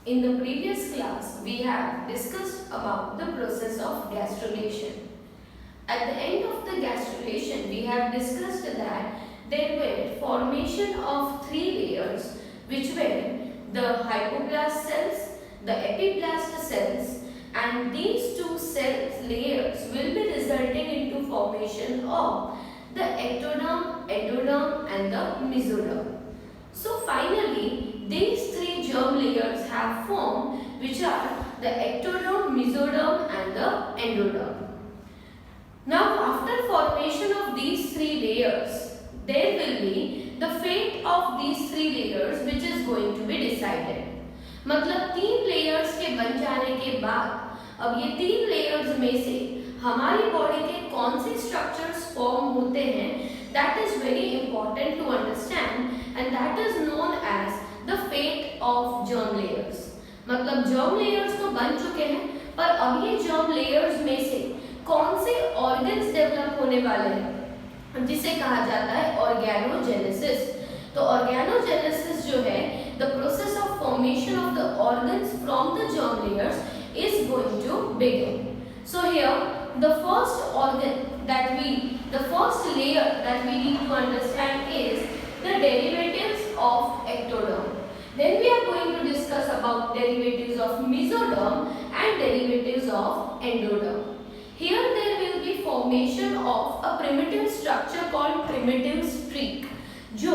In the previous class, we have discussed about the process of gastrulation. At the end of the gastrulation, we have discussed that there were formation of three layers, which were the hypoblast cells, the epiblast cells, and these two cells layers will be resulting into formation of the ectoderm, endoderm, and the mesoderm. So finally, these three germ layers have formed, which are the ectoderm, mesoderm, and the endoderm. Now, after formation of these three layers, there will be the fate of these three layers which is going to be decided. मतलब तीन layers के बन जाने के बाद अब ये तीन layers में से हमारी बॉडी के कौन से structures form होते हैं, that is very important to understand, and that is known as the fate of germ layers. मतलब germ layers तो बन चुके हैं, पर अब ये germ layers में से कौन से organs develop होने वाले हैं, जिसे कहा जाता है organogenesis. तो organogenesis जो है, the process of formation of the organs from the germ layers is going to begin. So here the first layer that we need to understand is the derivatives of ectoderm. Then we are going to discuss about derivatives of mesoderm and derivatives of endoderm. Here there will be formation of a primitive structure called primitive streak, जो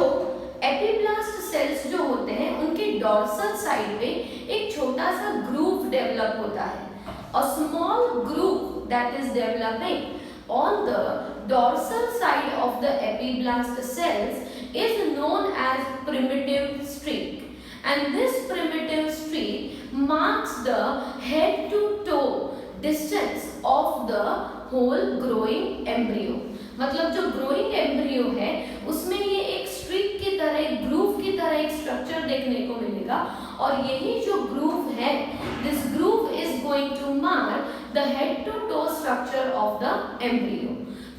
epiblast sales जो होते हैं उनके dorsal side पे एक छोटा सा groove develop होता है. A small groove that is developing on the dorsal side of the epiblast cells is known as primitive streak, and this primitive streak marks the head to toe distance of the whole growing embryo. मतलब जो growing embryo है उसमें ये एक streak की तरह, एक groove की तरह एक स्ट्रक्चर देखने को मिलेगा, और यही जो ग्रूव है, this groove is going to mark the head to toe structure of the embryo.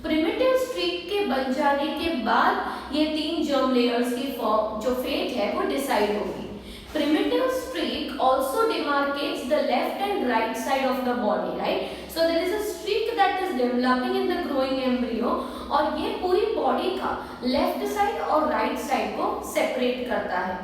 Primitive streak के बन जाने के बाद ये तीन जर्म लेयर्स की जो फेट है वो डिसाइड होगी. Primitive streak also demarcates the left and right side of the body, right? So there is a streak that is developing in the growing embryo, और ये पूरी बॉडी का लेफ्ट साइड और राइट साइड को separate करता है,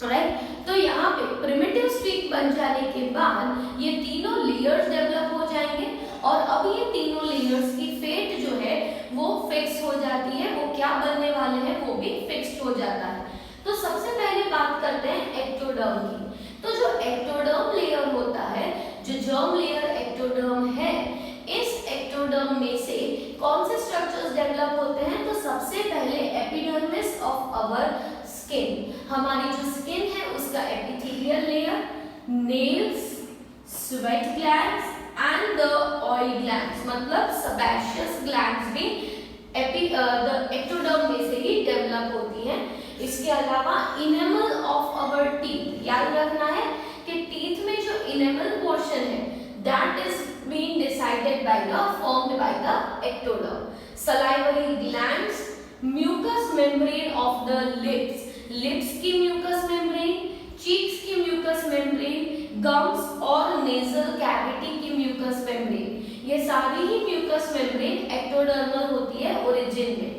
right? तो यहाँ पे प्रिमिटिव स्ट्रिक बन जाने के बाद ये तीनों लेयर्स डेवलप हो जाएंगे, और अब ये तीनों लेयर्स की फेट जो है वो फिक्स हो जाती है. वो क्या बनने वाले हैं वो भी फिक्स्ड हो जाता है. तो सबसे पहले बात करते हैं एक्टोडर्म की. तो जो एक्टोडर्म लेयर होता है, जो जर्म लेयर एक्टोडर्म है, इस एक्टोडर्म में से कौन से स्ट्रक्चर्स डेवलप होते हैं? तो सबसे पहले एपिडर्मिस ऑफ आवर स्किन, हमारी जो स्किन है उसका epithelial layer, nails, sweat glands and the oil glands, मतलब सेबेशियस ग्लैंड्स भी एक्टोडर्म में से ही डेवलप होती हैं. इसके अलावा इनेमल ऑफ आवर टीथ, याद रखना है कि टीथ में जो इनेमल पोर्शन है that is being decided by the formed by the ectoderm. Salivary glands, mucous membrane of the lips, lips की म्यूकस मेम्ब्रेन, चीक्स की म्यूकस मेम्ब्रेन, गम्स और नेजल कैविटी की म्यूकस मेम्ब्रेन, ये सारी ही mucus membrane ectodermal होती है origin में.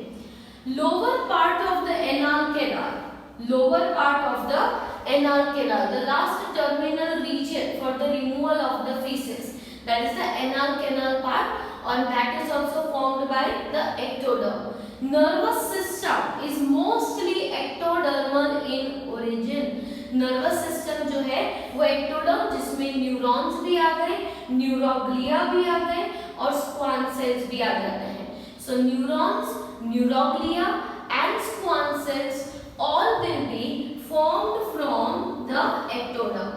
Lower part of the anal canal, lower part of the anal canal, the last terminal region for the removal of the feces, that is the anal canal part, and that is also formed by the ectoderm. Nervous system is mostly ectodermal in origin. Nervous system जो है वो ectoderm, जिसमें neurons भी आ गए, neuroglia भी आ गए और Schwann sales भी आ जाते हैं. So neurons, neuroglia and Schwann cells all will be formed from the ectoderm.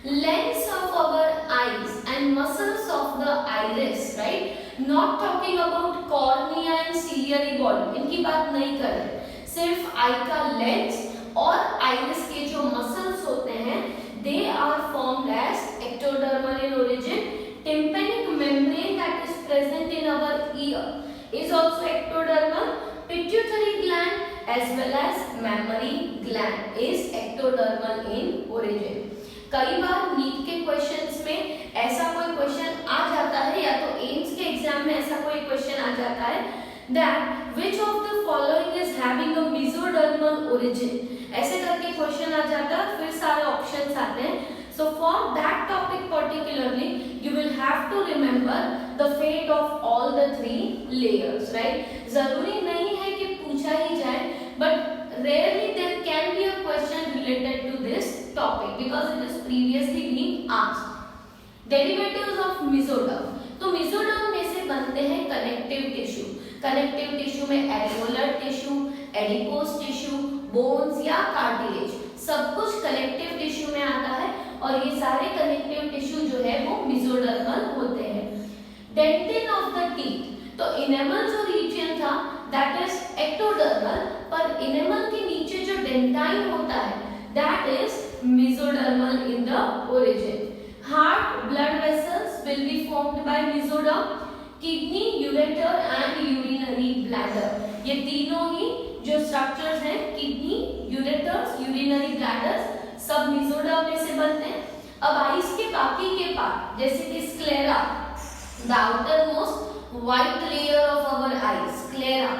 Lens of our eyes and muscles of the iris, right? Not talking about cornea and ciliary body, इनकी बात नहीं कर रहे. सिर्फ आई का लेंस और iris के जो मसल्स होते हैं they are formed as ectodermal in origin. Tympanic membrane that is present in our ear is also ectodermal. Pituitary gland as well as mammary gland is ectodermal in origin. कई बार NEET के questions में ऐसा कोई question आ जाता है या तो AIIMS के एग्जाम में ऐसा कोई क्वेश्चन आ जाता है that which of the following is having a mesodermal origin, ऐसे करके क्वेश्चन आ जाता है, फिर सारे ऑप्शंस आते हैं. So for that topic particularly you will have to remember the fate of all the three layers, right? जरूरी नहीं है कि पूछा ही जाए, but rarely there can be a question related to this topic because it is previously being asked. Derivatives of mesoderm. तो mesoderm में से बनते हैं कनेक्टिव टिश्यू. कनेक्टिव टिश्यू में alveolar tissue, adipose tissue, bones या कार्टिलेज, सब कुछ connective tissue में आता है और ये सारे कनेक्टिव टिश्यू जो है वो मेसोडर्मल होते हैं. डेंटिन ऑफ द टीथ, तो इनेमल जो रीजन था दैट इज एक्टोडर्मल, पर इनेमल के नीचे जो डेंटाइन होता है that is mesodermal in the origin. Heart blood vessels will be formed by mesoderm. Kidney, ureter and urinary bladder, ये तीनों ही जो स्ट्रक्चर्स हैं, किडनी, यूरेटर्स, यूरिनरी ब्लैडर्स, सब मेसोडर्म में से बनते हैं. अब आइस के बाकी के पार्ट जैसे कि sclera, the outermost white layer of our eyes, sclera,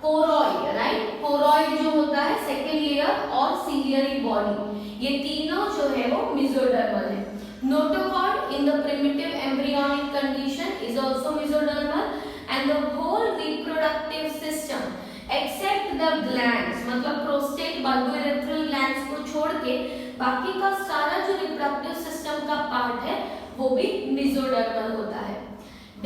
choroid, right, choroid जो होता है सेकेंड लेयर, और सीलियरी बॉडी, ये तीनों जो है वो मेसोडर्मल है. Notochord in the primitive embryonic condition is also mesodermal and the whole reproductive system except the glands, मतलब prostate, bulbourethral glands को छोड़ के बाकी का सारा जो reproductive system का part है वो भी mesodermal होता है.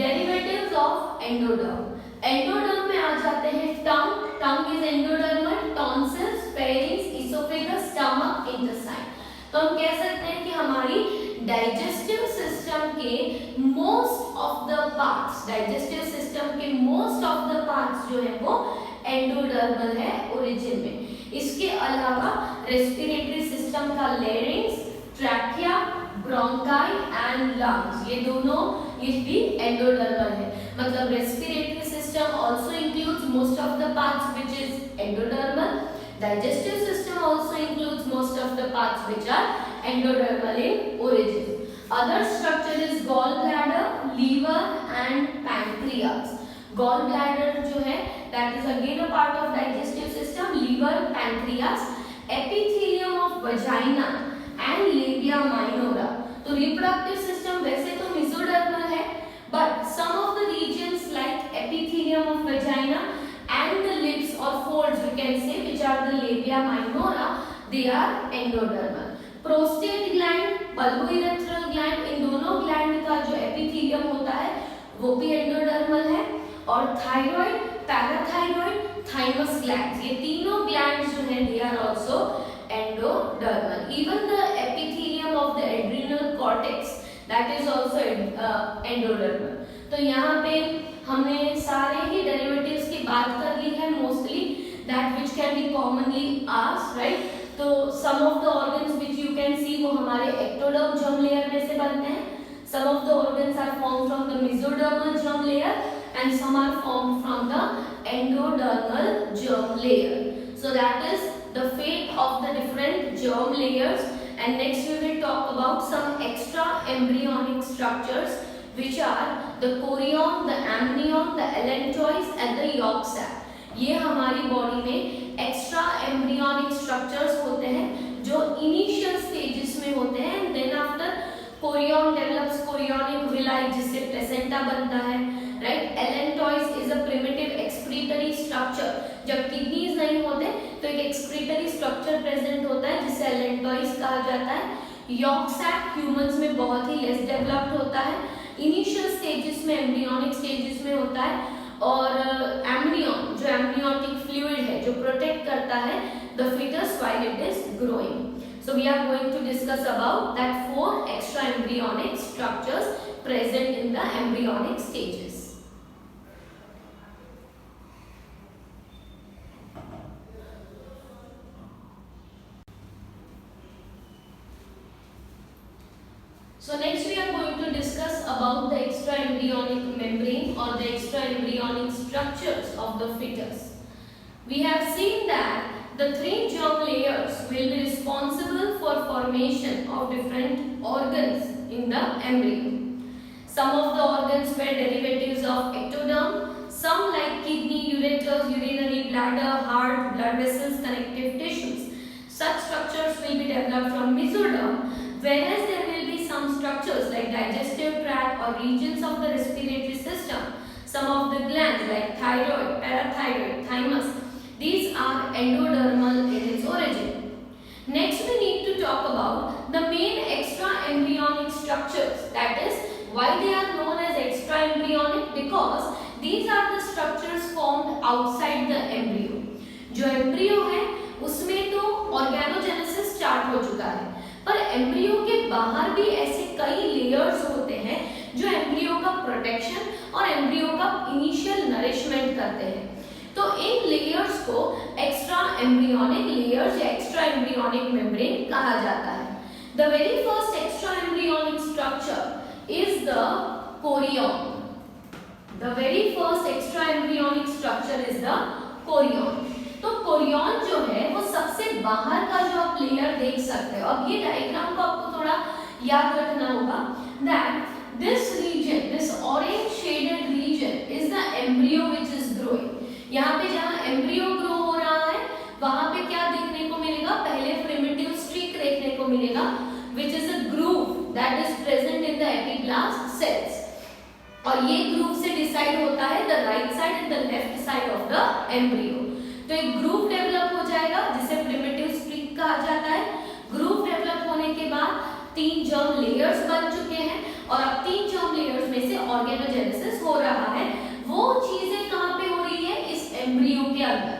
Derivatives of endoderm. Endoderm में आ जाते हैं tongue, tongue is endodermal, tonsils, pharynx, esophagus, stomach, intestine. तो हम कह सकते हैं कि हमारी डाइजेस्टिव सिस्टम के most of the parts, digestive system के मोस्ट ऑफ द पार्ट्स जो है वो एंडोडर्मल है ओरिजिन में. इसके अलावा रेस्पिरेटरी सिस्टम का larynx, trachea, bronchi and lungs, ये दोनों ये भी एंडोडर्मल है. मतलब respiratory system also includes most of the parts which is endodermal. Digestive system also includes most of the parts which are endodermal in origin. Other structure is gallbladder, liver and pancreas. Gallbladder जो है that is again a part of digestive system, liver, pancreas, epithelium of vagina and labia minora. तो reproductive system वैसे तो mesodermal है, but some of the regions like epithelium of vagina and the lips or folds we can say which are the labia minora, they are endodermal. Prostate gland, bulbourethral gland, इन दोनों gland का जो epithelium होता है वो भी endodermal है. और thyroid, parathyroid, thymus glands, ये तीनों glands जो हैं they are also endodermal. Even the epithelium of the adrenal cortex that is also endodermal. तो यहाँ पे हमने सारे ही डेरिवेटिव्स की बात कर ली है, mostly that which can be commonly asked, right. तो some of the organs which you can see वो हमारे एक्टोडर्म जर्म लेयर में से बनते हैं. Some of the organs are formed from the mesodermal germ layer and some are formed from the endodermal germ layer. So that is the fate of the different germ layers. And next we will talk about some extra embryonic structures which are the chorion, the amnion, the allantois and the yolk sac. ये हमारी body में extra embryonic structures होते हैं जो initial stages में होते हैं. Then after chorion develops chorionic villi जिससे प्लेसेंटा बनता है, right. Allantois is a primitive excretory structure. जब किडनीज नहीं होते तो एक एक्सक्रीटरी स्ट्रक्चर प्रेजेंट होता है जिसे एलेंटॉइस कहा जाता है. यॉक सैक ह्यूमंस में बहुत ही लेस डेवलप्ड होता है, इनिशियल स्टेजेस में, एम्ब्रियोनिक स्टेजेस में होता है. और एम्नियन जो एम्नियोटिक फ्लूइड है जो प्रोटेक्ट करता है the fetus while it is growing. So we are going to discuss about that 4 extra embryonic structures present in the embryonic stages. So next we are going to discuss about the extra embryonic membrane or the extra embryonic structures of the fetus. We have seen that the three germ layers will be responsible for formation of different organs in the embryo. Some of the organs were derivatives of ectoderm, some like kidney, ureters, urinary bladder, heart, blood vessels, connective tissues. Such structures will be developed from mesoderm, whereas there will be some structures like digestive tract or regions of the respiratory system. Some of the glands like thyroid, parathyroid, thymus, these are endodermal in its origin. Next we need to talk about the main extra-embryonic structures. That is, why they are known as extra-embryonic, because these are the structures formed outside the embryo. जो embryo है उसमें तो organogenesis start हो चुका है, पर embryo के बाहर भी ऐसे कई लेयर्स होते हैं जो एम्ब्रियो का प्रोटेक्शन और एम्ब्रियो का इनिशियल नरिशमेंट करते हैं. तो इन लेयर्स को एक्स्ट्रा एम्ब्रियोनिक लेयर्स या एक्स्ट्रा एम्ब्रियोनिक मेम्ब्रेन कहा जाता है. The very first extra embryonic structure is the Korean. The very first extra embryonic structure is the Korean. तो कोरियन जो है वो सबसे बाहर का जो आप लेयर देख सकते हो. अब ये डायग्राम को आपको थोड़ा याद रखना होगा that this region, this orange shaded region is the embryo which is growing. यहाँ पे जहाँ एम्ब्रियो ग्रो हो रहा है वहाँ पे क्या देखने को मिलेगा? पहले प्रिमिटिव स्ट्रिक देखने को मिलेगा which is a groove that is present in the epiblast cells. और ये ग्रूव से डिसाइड होता है the right side and the left side of the embryo. तो एक ग्रूव डेवलप हो जाएगा जिसे प्रिमिटिव स्ट्रिक कहा जाता है. ग्रूव डेवलप होने के बाद 3 जर्म लेयर्स बन चुके हैं और अब 3 जर्म लेयर्स में से ऑर्गेनोजेनेसिस हो रहा है. वो चीजें कहाँ पे हो रही है? इस एम्ब्रियो के अंदर,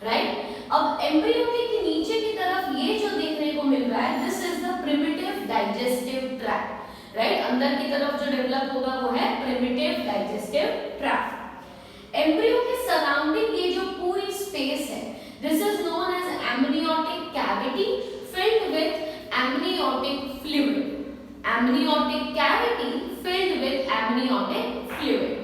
राइट. अब एम्ब्रियो के नीचे की तरफ ये जो देखने को मिल रहा है, this is the primitive digestive tract, right. अंदर की तरफ जो डेवलप होगा वो है प्रिमिटिव डाइजेस्टिव ट्रैक्ट. एम्ब्रियो के सराउंडिंग ये जो पूरी स्पेस है, this is known as amniotic cavity filled with amniotic fluid. Amniotic cavity filled with amniotic fluid.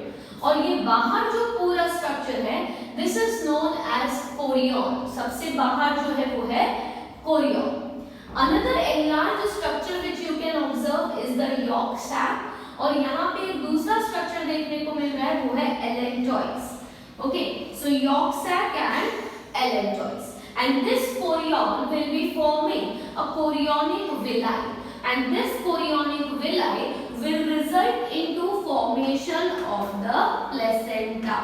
और ये बाहर जो पूरा स्ट्रक्चर है, this is known as chorion. सबसे बाहर जो है वो है chorion. Another enlarged structure which you can observe is the yolk sac. और यहाँ पे एक दूसरा स्ट्रक्चर देखने को मिल रहा है वो है allantois. Okay, so yolk sac and allantois, and this chorion will be forming a chorionic villi, and this chorionic villi will result into formation of the placenta.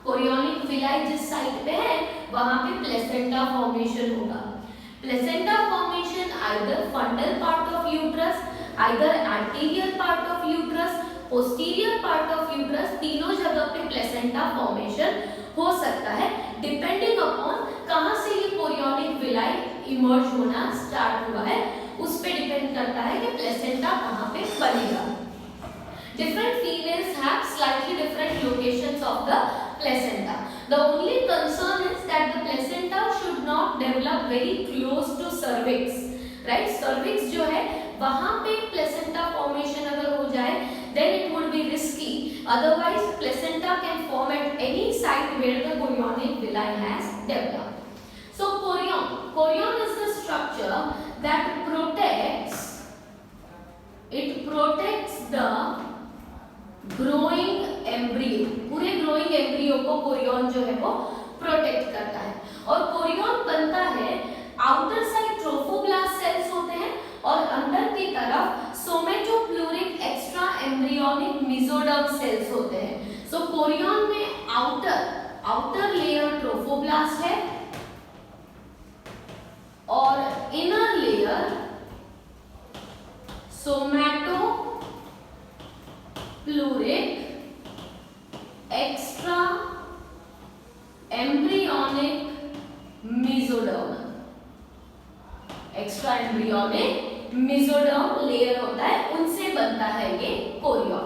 chorionic villi जिस साइड पे है वहाँ पे placenta formation होगा. Placenta formation either fundal part of uterus, either anterior part of uterus, posterior part of uterus, तीनों जगह पे placenta formation हो सकता है depending upon कहाँ से ये chorionic villi emerge होना start हुआ है, उस पे depend करता है कि placenta कहाँ पे बनेगा. Different females have slightly different locations of the placenta. The only concern is that the placenta should not develop very close to cervix, right? Cervix जो है वहाँ पे placenta formation अगर हो जाए, then it would be risky. Otherwise, placenta can form at any site where the chorionic villi has developed. So, chorion is the structure that protects the growing embryo. पूरे growing embryo को Korean जो है वो protect करता है. और Korean बनता है आउटर साइड ट्रोफोब्लास्ट सेल्स होते हैं और अंदर की तरफ somatopleuric extra embryonic mesoderm cells होते हैं. सो कोरियन में आउटर लेयर ट्रोफोब्लास्ट है और inner layer somatopleuric extra embryonic mesoderm. Extra embryonic mesoderm layer होता है, उनसे बनता है ये chorion.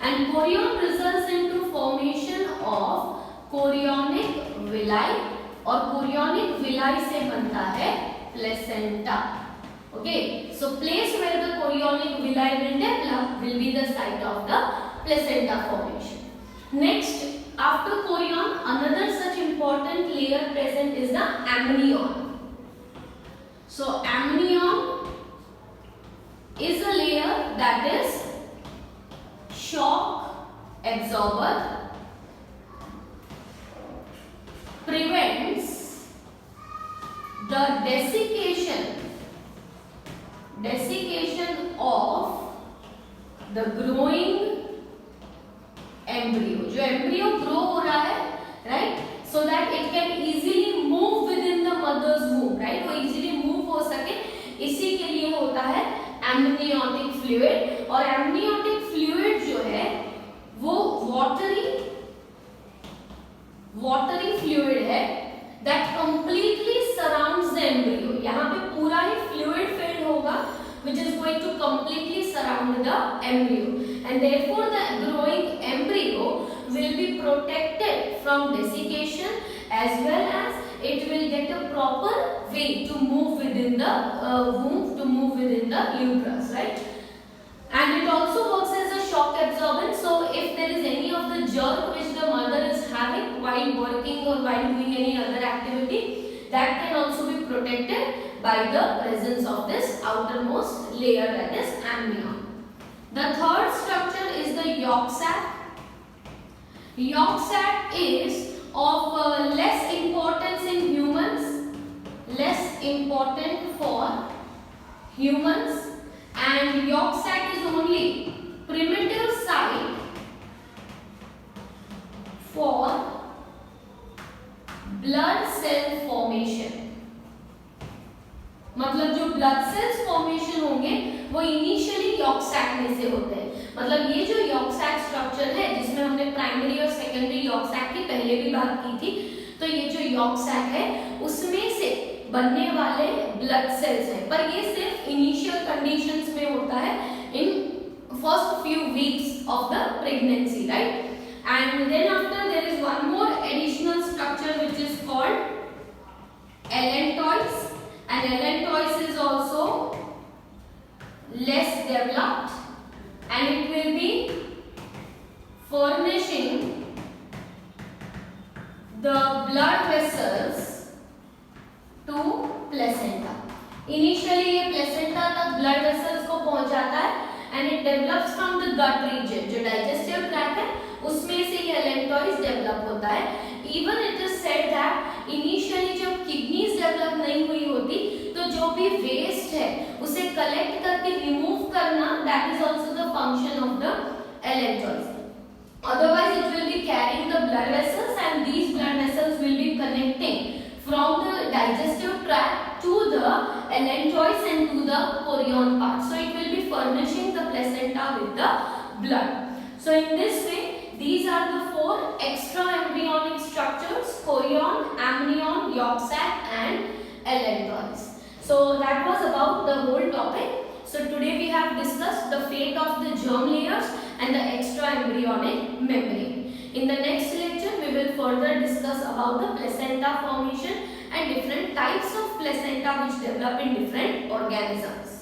And chorion results into formation of chorionic villi और कोरियोनिक विलाई से बनता है placenta. Okay, so place where the chorionic villi will develop will be the site of the placenta formation. Next, after chorion, another such important layer present is the amnion. So amnion is a layer that is shock absorber, prevents the desiccation of the growing embryo. जो embryo grow हो रहा है, right, so that it can easily move within the mother's womb, right, वो easily move हो सके, इसी के लिए होता है amniotic fluid. और amniotic fluid जो है वो watery fluid है that completely surrounds the embryo. यहाँ पे पूरा ही fluid filled होगा which is going to completely surround the embryo, and therefore the growing embryo will be protected from desiccation, as well as it will get a proper way to move within the womb, to move within the uterus, right? And it also works as a shock absorbent. So if there is any of the jerk which the mother is having while working or while doing any other activity, that can also be protected by the presence of this outermost layer, that is amnion. The third structure is the yolk sac. Yolk sac is of less importance in humans, less important for humans, and yolk sac is only primitive site for blood cell formation. मतलब जो blood cells formation होंगे वो initially York sac में से होते हैं. मतलब ये जो यॉर्क सैक स्ट्रक्चर है जिसमें हमने प्राइमरी और सेकेंडरी यॉर्क सैक की पहले भी बात की थी, तो ये जो यॉर्क सैक है उसमें से बनने वाले ब्लड सेल्स हैं, पर ये सिर्फ इनिशियल कंडीशंस में होता है in first few weeks of the pregnancy, right. And then after there is one more additional structure which is called allantois. And allantois is also less developed, and it will be furnishing the blood vessels to placenta. Initially ये placenta तक blood vessels को पहुंचाता है, and it develops from the gut region. जो digestive tract है उसमें से ये allantois develop होता है. Even it is said that initially जब kidneys develop नहीं हुई होती तो जो भी waste है उसे collect करके remove करना, that is also the function of the allantois. Otherwise it will be carrying the blood vessels, and these blood vessels will be connecting from the digestive tract to the allantois and to the chorion part. So it will be furnishing the placenta with the blood. So in this way these are the four extra embryonic structures: chorion, amnion, yolk sac and allantois. So that was about the whole topic. So today we have discussed the fate of the germ layers and the extra embryonic membrane. In the next lecture we will further discuss about the placenta formation and different types of placenta which develop in different organisms.